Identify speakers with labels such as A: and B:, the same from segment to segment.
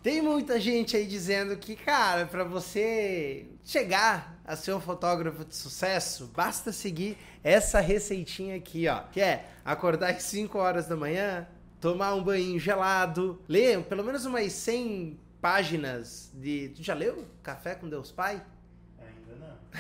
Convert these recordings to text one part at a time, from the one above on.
A: Tem muita gente aí dizendo que, cara, pra você chegar a ser um fotógrafo de sucesso, basta seguir essa receitinha aqui, ó. Que é acordar às 5 horas da manhã, tomar um banho gelado, ler pelo menos umas 100 páginas de... Tu já leu Café com Deus Pai?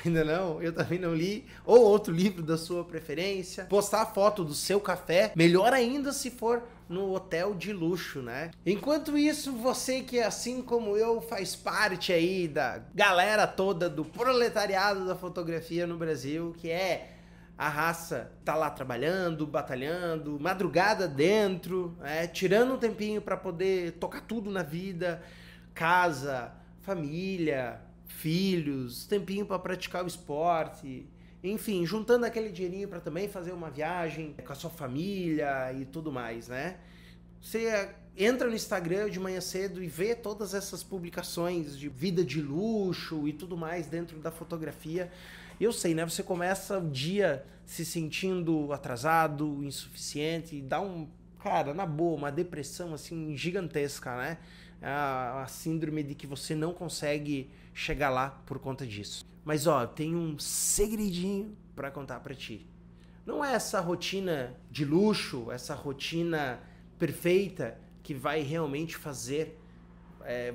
A: Ainda não? Eu também não li. Ou outro livro da sua preferência. Postar a foto do seu café. Melhor ainda se for no hotel de luxo, né? Enquanto isso, você que assim como eu faz parte aí da galera toda do proletariado da fotografia no Brasil, que é a raça tá lá trabalhando, batalhando, madrugada dentro, tirando um tempinho para poder tocar tudo na vida, casa, família, filhos, tempinho para praticar o esporte, enfim, juntando aquele dinheirinho para também fazer uma viagem com a sua família e tudo mais, né? Você entra no Instagram de manhã cedo e vê todas essas publicações de vida de luxo e tudo mais dentro da fotografia. Eu sei, né? Você começa o dia se sentindo atrasado, insuficiente, e dá cara, na boa, uma depressão assim gigantesca, né? A síndrome de que você não consegue chegar lá por conta disso. Mas ó, tem um segredinho para contar para ti. Não é essa rotina de luxo, essa rotina perfeita que vai realmente fazer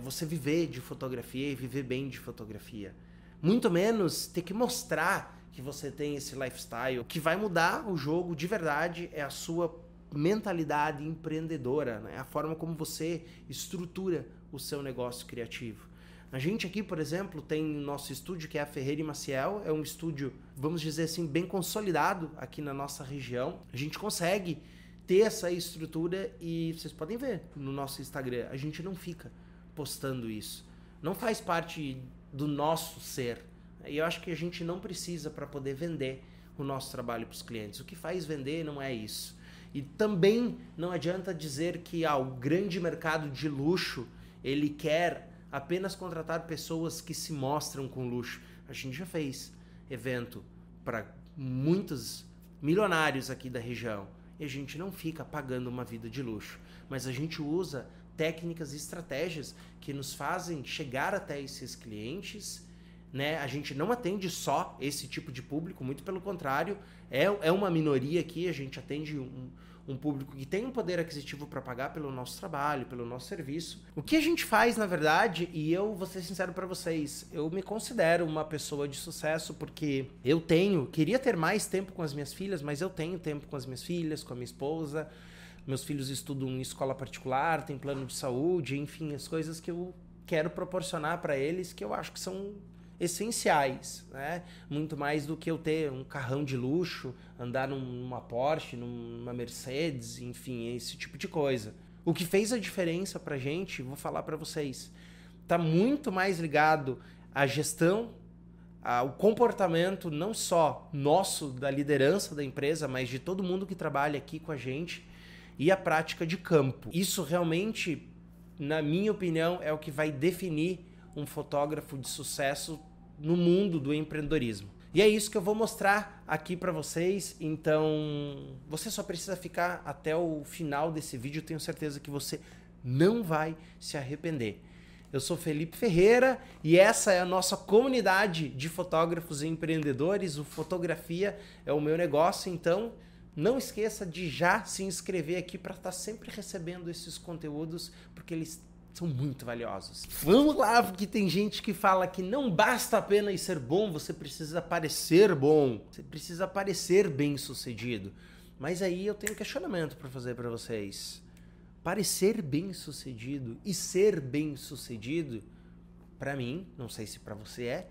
A: você viver de fotografia e viver bem de fotografia. Muito menos ter que mostrar que você tem esse lifestyle. O que vai mudar o jogo de verdade é a sua mentalidade empreendedora, né? A forma como você estrutura o seu negócio criativo. A gente aqui, por exemplo, tem nosso estúdio que é a Ferreira e Maciel, é um estúdio, vamos dizer assim, bem consolidado aqui na nossa região. A gente consegue ter essa estrutura e vocês podem ver no nosso Instagram, a gente não fica postando isso. Não faz parte do nosso ser. E eu acho que a gente não precisa para poder vender o nosso trabalho para os clientes. O que faz vender não é isso. E também não adianta dizer que o grande mercado de luxo, ele quer apenas contratar pessoas que se mostram com luxo. A gente já fez evento para muitos milionários aqui da região e a gente não fica pagando uma vida de luxo, mas a gente usa técnicas e estratégias que nos fazem chegar até esses clientes, né? A gente não atende só esse tipo de público, muito pelo contrário, é uma minoria aqui, a gente atende um público que tem um poder aquisitivo para pagar pelo nosso trabalho, pelo nosso serviço. O que a gente faz, na verdade, e eu vou ser sincero para vocês, eu me considero uma pessoa de sucesso porque queria ter mais tempo com as minhas filhas, mas eu tenho tempo com as minhas filhas, com a minha esposa, meus filhos estudam em escola particular, tem plano de saúde, enfim, as coisas que eu quero proporcionar para eles que eu acho que são essenciais, né? Muito mais do que eu ter um carrão de luxo, andar numa Porsche, numa Mercedes, enfim, esse tipo de coisa. O que fez a diferença pra gente, vou falar pra vocês, tá muito mais ligado à gestão, ao comportamento não só nosso, da liderança da empresa, mas de todo mundo que trabalha aqui com a gente e a prática de campo. Isso realmente, na minha opinião, é o que vai definir um fotógrafo de sucesso no mundo do empreendedorismo. E é isso que eu vou mostrar aqui para vocês, então você só precisa ficar até o final desse vídeo, eu tenho certeza que você não vai se arrepender. Eu sou Felipe Ferreira e essa é a nossa comunidade de fotógrafos e empreendedores, o Fotografia é o meu negócio, então não esqueça de já se inscrever aqui para estar sempre recebendo esses conteúdos, porque eles são muito valiosos. Vamos lá, porque tem gente que fala que não basta apenas ser bom, você precisa parecer bom, você precisa parecer bem sucedido. Mas aí eu tenho um questionamento para fazer para vocês. Parecer bem sucedido e ser bem sucedido, para mim, não sei se para você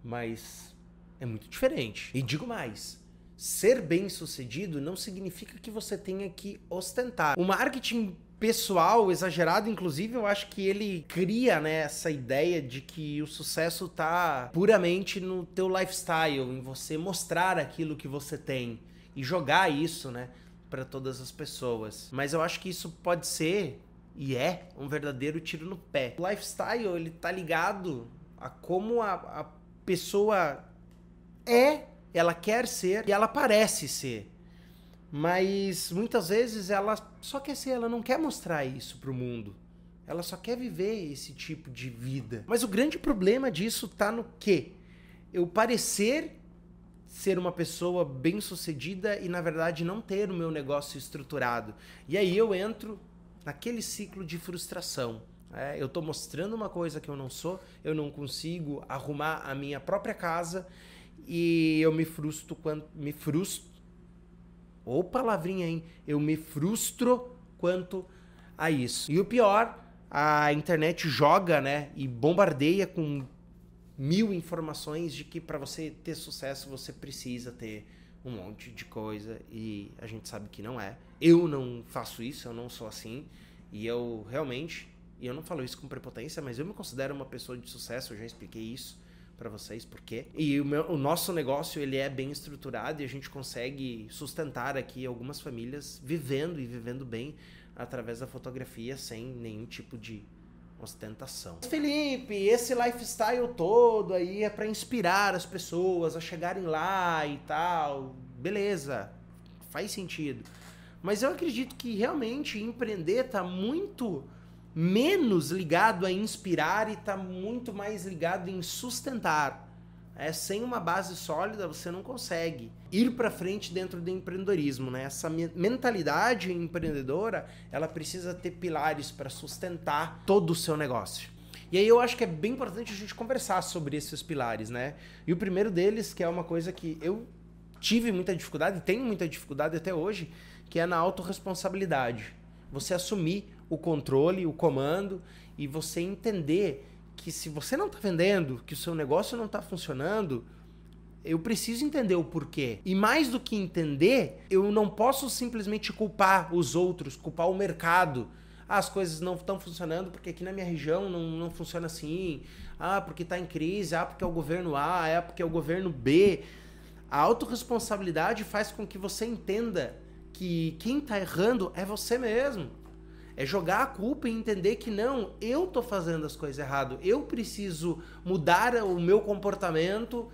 A: mas é muito diferente. E digo mais, ser bem sucedido não significa que você tenha que ostentar. O marketing pessoal, exagerado, inclusive, eu acho que ele cria, né, essa ideia de que o sucesso tá puramente no teu lifestyle, em você mostrar aquilo que você tem e jogar isso, né, para todas as pessoas. Mas eu acho que isso pode ser e é um verdadeiro tiro no pé. O lifestyle, ele tá ligado a como a pessoa ela quer ser e ela parece ser. Mas muitas vezes ela só quer ser, ela não quer mostrar isso pro mundo. Ela só quer viver esse tipo de vida. Mas o grande problema disso tá no quê? Eu parecer ser uma pessoa bem-sucedida e, na verdade, não ter o meu negócio estruturado. E aí eu entro naquele ciclo de frustração. Eu tô mostrando uma coisa que eu não sou, eu não consigo arrumar a minha própria casa e eu me frustro Ô palavrinha, hein? Eu me frustro quanto a isso. E o pior, a internet joga, né, e bombardeia com 1000 informações de que para você ter sucesso você precisa ter um monte de coisa e a gente sabe que não é. Eu não faço isso, eu não sou assim e eu realmente, e eu não falo isso com prepotência, mas eu me considero uma pessoa de sucesso, eu já expliquei isso para vocês por quê. E o nosso negócio ele é bem estruturado e a gente consegue sustentar aqui algumas famílias vivendo bem através da fotografia sem nenhum tipo de ostentação. Felipe, esse lifestyle todo aí é para inspirar as pessoas a chegarem lá e tal. Beleza, faz sentido. Mas eu acredito que realmente empreender tá muito menos ligado a inspirar e tá muito mais ligado em sustentar. Sem uma base sólida você não consegue ir para frente dentro do empreendedorismo, né? Essa mentalidade empreendedora, ela precisa ter pilares para sustentar todo o seu negócio. E aí eu acho que é bem importante a gente conversar sobre esses pilares, né? E o primeiro deles, que é uma coisa que eu tive muita dificuldade, tenho muita dificuldade até hoje, que é na autorresponsabilidade. Você assumir o controle, o comando e você entender que se você não está vendendo, que o seu negócio não está funcionando, eu preciso entender o porquê. E mais do que entender, eu não posso simplesmente culpar os outros, culpar o mercado. As coisas não estão funcionando porque aqui na minha região não funciona assim. Porque está em crise. Porque é o governo A, porque é o governo B. A autorresponsabilidade faz com que você entenda que quem está errando é você mesmo. É jogar a culpa e entender que não, eu tô fazendo as coisas errado. Eu preciso mudar o meu comportamento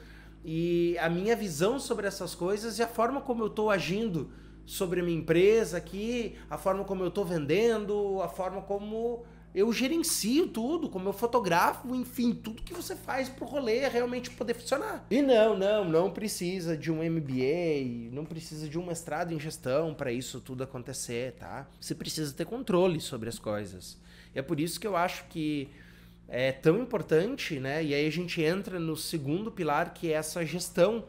A: e a minha visão sobre essas coisas e a forma como eu tô agindo sobre a minha empresa aqui, a forma como eu tô vendendo, a forma como eu gerencio tudo, como eu fotografo, enfim, tudo que você faz pro rolê realmente poder funcionar. E não precisa de um MBA, não precisa de um mestrado em gestão para isso tudo acontecer, tá? Você precisa ter controle sobre as coisas. E é por isso que eu acho que é tão importante, né? E aí a gente entra no segundo pilar, que é essa gestão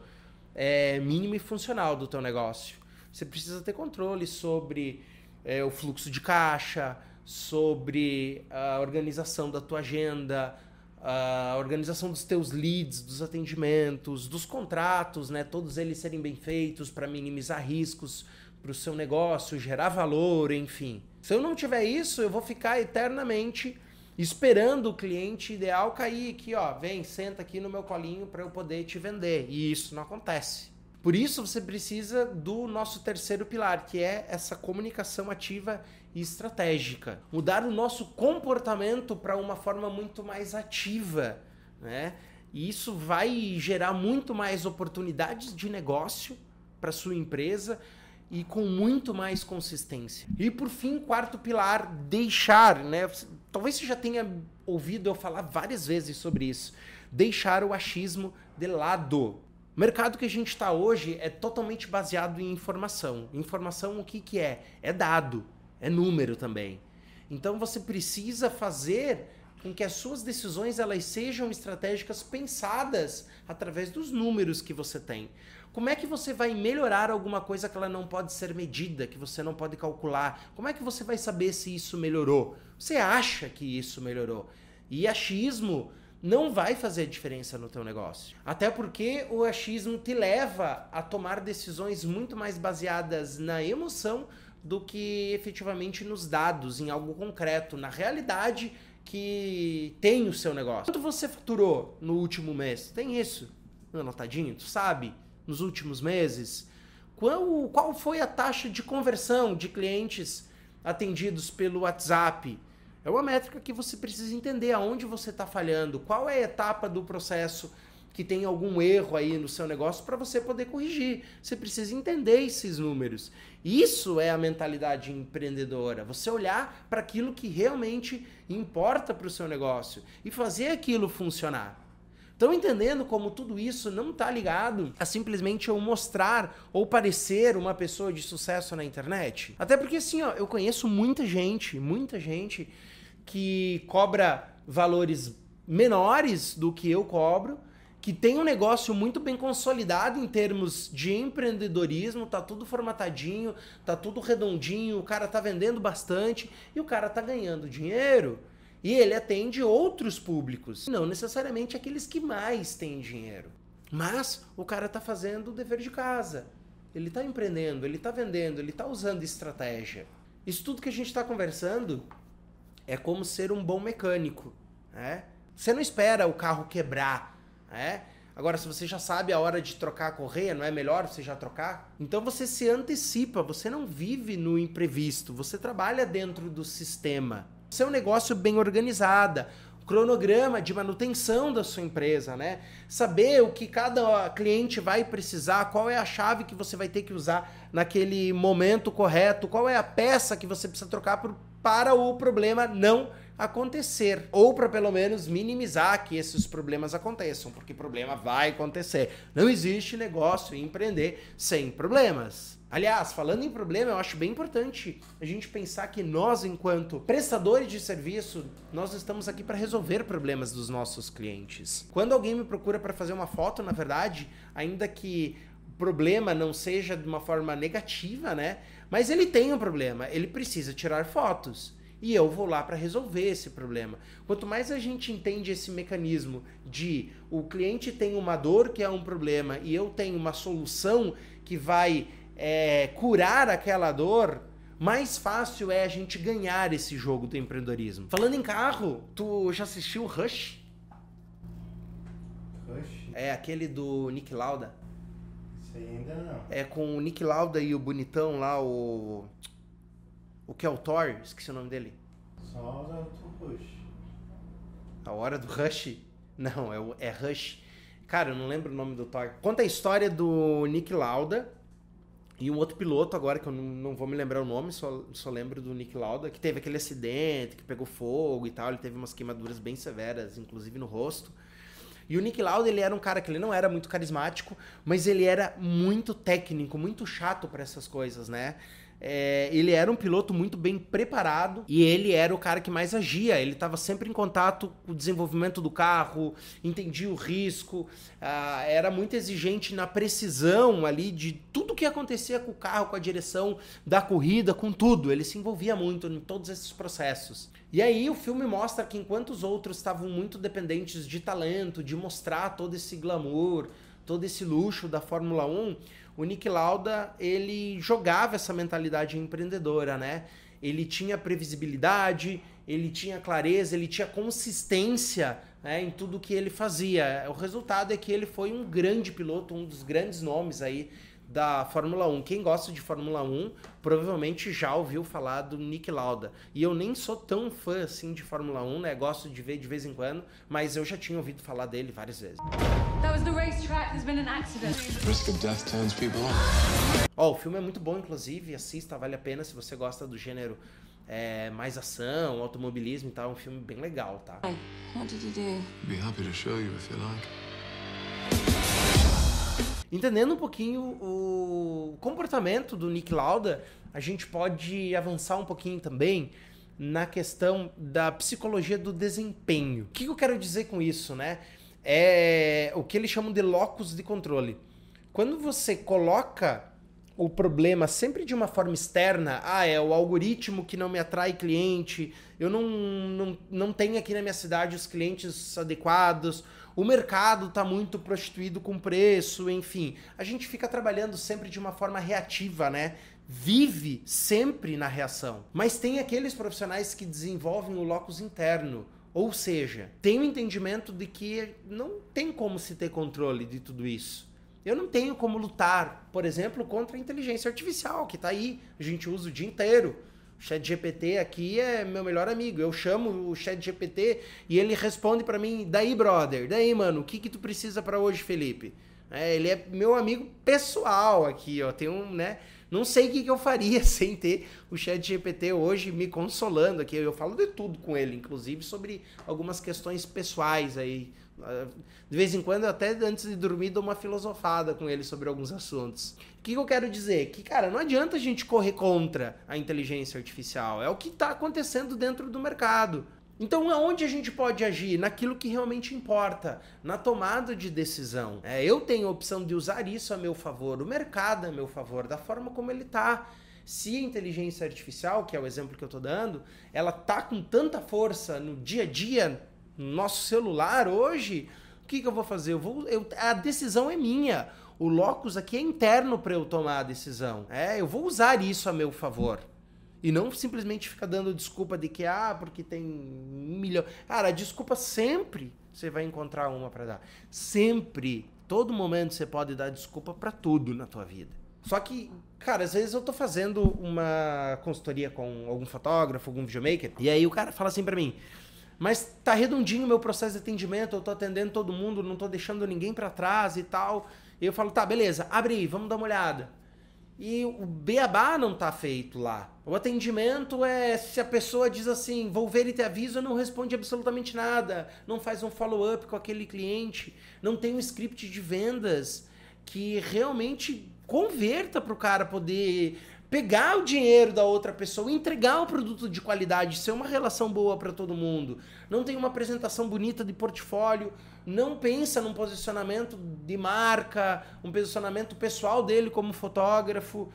A: mínima e funcional do teu negócio. Você precisa ter controle sobre o fluxo de caixa, sobre a organização da tua agenda, a organização dos teus leads, dos atendimentos, dos contratos, né? Todos eles serem bem feitos para minimizar riscos para o seu negócio, gerar valor, enfim. Se eu não tiver isso, eu vou ficar eternamente esperando o cliente ideal cair aqui, ó, vem, senta aqui no meu colinho para eu poder te vender. E isso não acontece. Por isso você precisa do nosso terceiro pilar, que é essa comunicação ativa e estratégica. Mudar o nosso comportamento para uma forma muito mais ativa, né? E isso vai gerar muito mais oportunidades de negócio para sua empresa e com muito mais consistência. E por fim, quarto pilar, deixar, né? Talvez você já tenha ouvido eu falar várias vezes sobre isso. Deixar o achismo de lado. O mercado que a gente está hoje é totalmente baseado em informação. Informação o que é? É dado, é número também. Então você precisa fazer com que as suas decisões elas sejam estratégicas pensadas através dos números que você tem. Como é que você vai melhorar alguma coisa que ela não pode ser medida, que você não pode calcular? Como é que você vai saber se isso melhorou? Você acha que isso melhorou. E achismo não vai fazer diferença no teu negócio. Até porque o achismo te leva a tomar decisões muito mais baseadas na emoção do que efetivamente nos dados, em algo concreto, na realidade que tem o seu negócio. Quanto você faturou no último mês? Tem isso anotadinho? Tu sabe? Nos últimos meses? Qual foi a taxa de conversão de clientes atendidos pelo WhatsApp? É uma métrica que você precisa entender aonde você está falhando, qual é a etapa do processo que tem algum erro aí no seu negócio para você poder corrigir. Você precisa entender esses números. Isso é a mentalidade empreendedora. Você olhar para aquilo que realmente importa para o seu negócio e fazer aquilo funcionar. Estão entendendo como tudo isso não está ligado a simplesmente eu mostrar ou parecer uma pessoa de sucesso na internet? Até porque assim, ó, eu conheço muita gente que cobra valores menores do que eu cobro, que tem um negócio muito bem consolidado em termos de empreendedorismo, tá tudo formatadinho, tá tudo redondinho, o cara tá vendendo bastante e o cara tá ganhando dinheiro. E ele atende outros públicos, não necessariamente aqueles que mais têm dinheiro. Mas o cara tá fazendo o dever de casa. Ele tá empreendendo, ele tá vendendo, ele tá usando estratégia. Isso tudo que a gente tá conversando é como ser um bom mecânico, né? Você não espera o carro quebrar, né? Agora, se você já sabe a hora de trocar a correia, não é melhor você já trocar? Então você se antecipa, você não vive no imprevisto, você trabalha dentro do sistema. Você é um negócio bem organizado, cronograma de manutenção da sua empresa, né? Saber o que cada cliente vai precisar, qual é a chave que você vai ter que usar naquele momento correto, qual é a peça que você precisa trocar para o problema não acontecer, ou para pelo menos minimizar que esses problemas aconteçam, porque problema vai acontecer. Não existe negócio em empreender sem problemas. Aliás, falando em problema, eu acho bem importante a gente pensar que nós, enquanto prestadores de serviço, nós estamos aqui para resolver problemas dos nossos clientes. Quando alguém me procura para fazer uma foto, na verdade, ainda que o problema não seja de uma forma negativa, né? Mas ele tem um problema, ele precisa tirar fotos. E eu vou lá para resolver esse problema. Quanto mais a gente entende esse mecanismo de o cliente tem uma dor que é um problema e eu tenho uma solução que vai curar aquela dor, mais fácil é a gente ganhar esse jogo do empreendedorismo. Falando em carro, tu já assistiu Rush?
B: Rush?
A: É aquele do Nick Lauda.
B: Isso aí ainda não.
A: É com o Nick Lauda e o bonitão lá, o que é o Thor, esqueci o nome dele.
B: Só o Rush.
A: A Hora do Rush? Não, é Rush. Cara, eu não lembro o nome do Thor. Conta a história do Nick Lauda e um outro piloto agora, que eu não vou me lembrar o nome, só lembro do Nick Lauda, que teve aquele acidente, que pegou fogo e tal, ele teve umas queimaduras bem severas, inclusive no rosto. E o Nick Lauda, ele era um cara que ele não era muito carismático, mas ele era muito técnico, muito chato para essas coisas, né? Ele era um piloto muito bem preparado e ele era o cara que mais agia. Ele estava sempre em contato com o desenvolvimento do carro, entendia o risco, era muito exigente na precisão ali de tudo que acontecia com o carro, com a direção da corrida, com tudo. Ele se envolvia muito em todos esses processos. E aí o filme mostra que enquanto os outros estavam muito dependentes de talento, de mostrar todo esse glamour, todo esse luxo da Fórmula 1, o Nick Lauda, ele jogava essa mentalidade empreendedora, né? Ele tinha previsibilidade, ele tinha clareza, ele tinha consistência, né, em tudo que ele fazia. O resultado é que ele foi um grande piloto, um dos grandes nomes aí da Fórmula 1. Quem gosta de Fórmula 1 provavelmente já ouviu falar do Nick Lauda. E eu nem sou tão fã assim de Fórmula 1, né? Gosto de ver de vez em quando, mas eu já tinha ouvido falar dele várias vezes.
C: That was the racetrack. There's been an accident.
D: Risk of death turns people on.
A: Ó, o filme é muito bom, inclusive, assista, vale a pena se você gosta do gênero mais ação, automobilismo e tal. É um filme bem legal, tá?
C: What did you do?
D: Be happy to show you if you like.
A: Entendendo um pouquinho o comportamento do Nick Lauda, a gente pode avançar um pouquinho também na questão da psicologia do desempenho. O que eu quero dizer com isso, né? É o que eles chamam de locus de controle. Quando você coloca o problema sempre de uma forma externa, é o algoritmo que não me atrai cliente, eu não tenho aqui na minha cidade os clientes adequados, o mercado está muito prostituído com preço, enfim. A gente fica trabalhando sempre de uma forma reativa, né? Vive sempre na reação. Mas tem aqueles profissionais que desenvolvem o locus interno, ou seja, tem o entendimento de que não tem como se ter controle de tudo isso. Eu não tenho como lutar, por exemplo, contra a inteligência artificial, que está aí, a gente usa o dia inteiro. ChatGPT aqui é meu melhor amigo. Eu chamo o ChatGPT e ele responde pra mim, daí, brother, daí, mano, o que tu precisa pra hoje, Felipe? Ele é meu amigo pessoal aqui, ó. Tem né? Não sei o que eu faria sem ter o ChatGPT hoje me consolando aqui. Eu falo de tudo com ele, inclusive sobre algumas questões pessoais aí. De vez em quando, até antes de dormir, dou uma filosofada com ele sobre alguns assuntos. O que eu quero dizer? Que, cara, não adianta a gente correr contra a inteligência artificial. É o que está acontecendo dentro do mercado. Então, aonde a gente pode agir? Naquilo que realmente importa, na tomada de decisão. Eu tenho a opção de usar isso a meu favor, o mercado a meu favor, da forma como ele está. Se a inteligência artificial, que é o exemplo que eu estou dando, ela está com tanta força no dia a dia, no nosso celular hoje, o que eu vou fazer? A decisão é minha. O locus aqui é interno para eu tomar a decisão. Eu vou usar isso a meu favor. E não simplesmente ficar dando desculpa de que, porque tem 1 milhão. Cara, a desculpa sempre você vai encontrar uma para dar. Sempre. Todo momento você pode dar desculpa para tudo na tua vida. Só que, cara, às vezes eu tô fazendo uma consultoria com algum fotógrafo, algum videomaker, e aí o cara fala assim para mim, mas tá redondinho o meu processo de atendimento, eu tô atendendo todo mundo, não tô deixando ninguém para trás e tal. E eu falo, tá, beleza, abre aí, vamos dar uma olhada. E o beabá não tá feito lá. O atendimento se a pessoa diz assim, vou ver e te aviso, não responde absolutamente nada, não faz um follow-up com aquele cliente, não tem um script de vendas que realmente converta pro cara poder pegar o dinheiro da outra pessoa e entregar um produto de qualidade, ser uma relação boa para todo mundo. Não tem uma apresentação bonita de portfólio, não pensa num posicionamento de marca, um posicionamento pessoal dele como fotógrafo.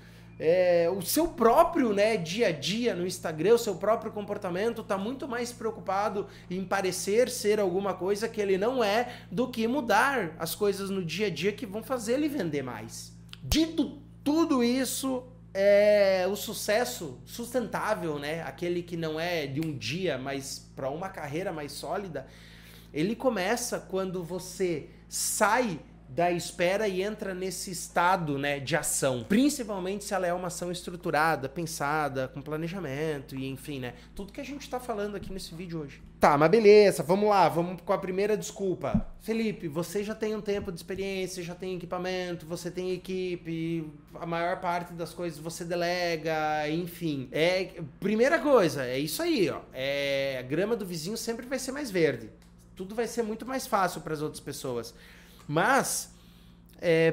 A: O seu próprio dia a dia no Instagram, o seu próprio comportamento está muito mais preocupado em parecer ser alguma coisa que ele não é do que mudar as coisas no dia a dia que vão fazer ele vender mais. Dito tudo isso, o sucesso sustentável, aquele que não é de um dia, mas para uma carreira mais sólida, ele começa quando você sai da espera e entra nesse estado de ação. Principalmente se ela é uma ação estruturada, pensada, com planejamento e enfim, tudo que a gente tá falando aqui nesse vídeo hoje. Tá, mas beleza, vamos lá, vamos com a primeira desculpa. Felipe, você já tem um tempo de experiência, já tem equipamento, você tem equipe, a maior parte das coisas você delega, enfim. Primeira coisa, é isso aí, ó. A grama do vizinho sempre vai ser mais verde. Tudo vai ser muito mais fácil para as outras pessoas. Mas,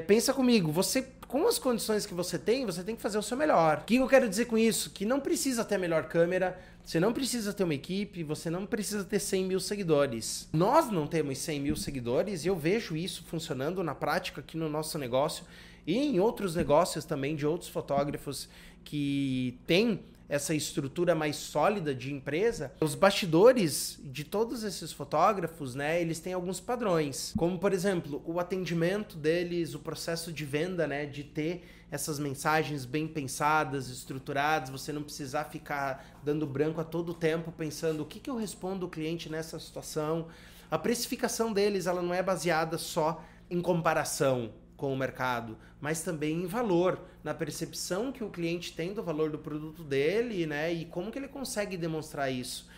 A: pensa comigo, você, com as condições que você tem que fazer o seu melhor. O que eu quero dizer com isso? Que não precisa ter a melhor câmera, você não precisa ter uma equipe, você não precisa ter 100 mil seguidores. Nós não temos 100 mil seguidores e eu vejo isso funcionando na prática aqui no nosso negócio e em outros negócios também de outros fotógrafos que têm essa estrutura mais sólida de empresa. Os bastidores de todos esses fotógrafos, eles têm alguns padrões, como por exemplo, o atendimento deles, o processo de venda, de ter essas mensagens bem pensadas, estruturadas, você não precisar ficar dando branco a todo tempo pensando o que eu respondo ao cliente nessa situação. A precificação deles, ela não é baseada só em comparação com o mercado, mas também em valor, na percepção que o cliente tem do valor do produto dele, e como que ele consegue demonstrar isso.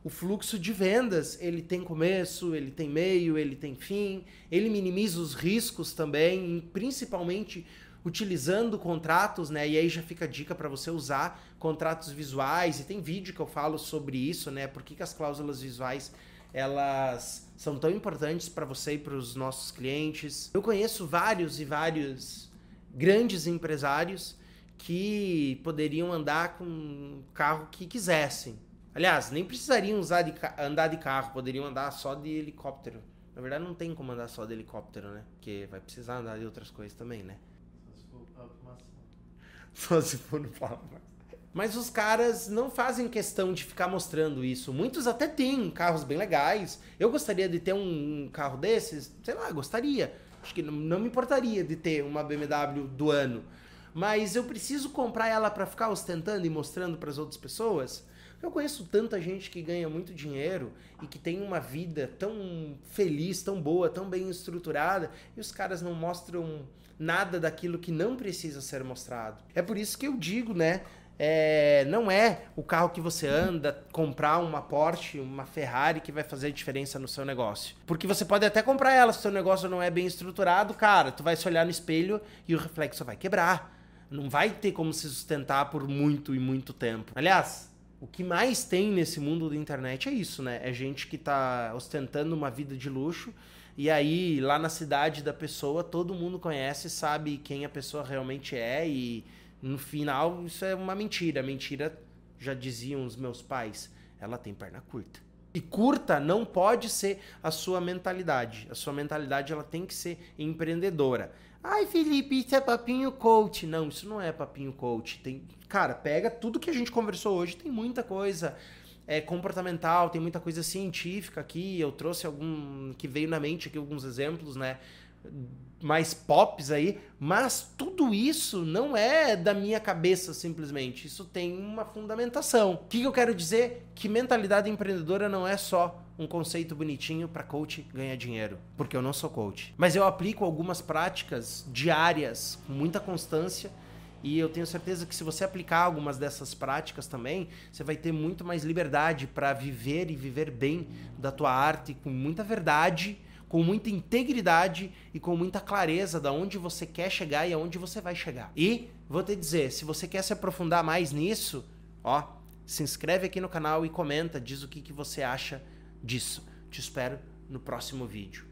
A: O fluxo de vendas, ele tem começo, ele tem meio, ele tem fim, ele minimiza os riscos também, principalmente utilizando contratos, e aí já fica a dica para você usar contratos visuais, e tem vídeo que eu falo sobre isso, por que as cláusulas visuais elas são tão importantes para você e para os nossos clientes. Eu conheço vários grandes empresários que poderiam andar com o carro que quisessem. Aliás, nem precisariam andar de carro, poderiam andar só de helicóptero. Na verdade, não tem como andar só de helicóptero, Porque vai precisar andar de outras coisas também, Só se for no papo. Mas os caras não fazem questão de ficar mostrando isso. Muitos até têm carros bem legais. Eu gostaria de ter um carro desses, sei lá, gostaria. Acho que não me importaria de ter uma BMW do ano. Mas eu preciso comprar ela para ficar ostentando e mostrando para as outras pessoas? Eu conheço tanta gente que ganha muito dinheiro e que tem uma vida tão feliz, tão boa, tão bem estruturada, e os caras não mostram nada daquilo que não precisa ser mostrado. É por isso que eu digo, não é o carro que você anda, comprar uma Porsche, uma Ferrari que vai fazer a diferença no seu negócio. Porque você pode até comprar ela, se o seu negócio não é bem estruturado, cara, tu vai se olhar no espelho e o reflexo vai quebrar. Não vai ter como se sustentar por muito e muito tempo. Aliás, o que mais tem nesse mundo da internet é isso, né? É gente que tá ostentando uma vida de luxo e aí lá na cidade da pessoa todo mundo conhece, sabe quem a pessoa realmente é e no final isso é uma mentira. Mentira, já diziam os meus pais, ela tem perna curta. E curta não pode ser a sua mentalidade. A sua mentalidade ela tem que ser empreendedora. Ai, Felipe, isso é papinho coach. Não, isso não é papinho coach. Cara, pega tudo que a gente conversou hoje, tem muita coisa comportamental, tem muita coisa científica aqui. Eu trouxe que veio na mente aqui alguns exemplos, né? Mais pops aí, mas tudo isso não é da minha cabeça simplesmente, isso tem uma fundamentação. O que eu quero dizer? Que mentalidade empreendedora não é só um conceito bonitinho para coach ganhar dinheiro, porque eu não sou coach, mas eu aplico algumas práticas diárias com muita constância e eu tenho certeza que se você aplicar algumas dessas práticas também, você vai ter muito mais liberdade para viver e viver bem da tua arte com muita verdade, com muita integridade e com muita clareza de onde você quer chegar e aonde você vai chegar. E vou te dizer, se você quer se aprofundar mais nisso, se inscreve aqui no canal e comenta, diz o que você acha disso. Te espero no próximo vídeo.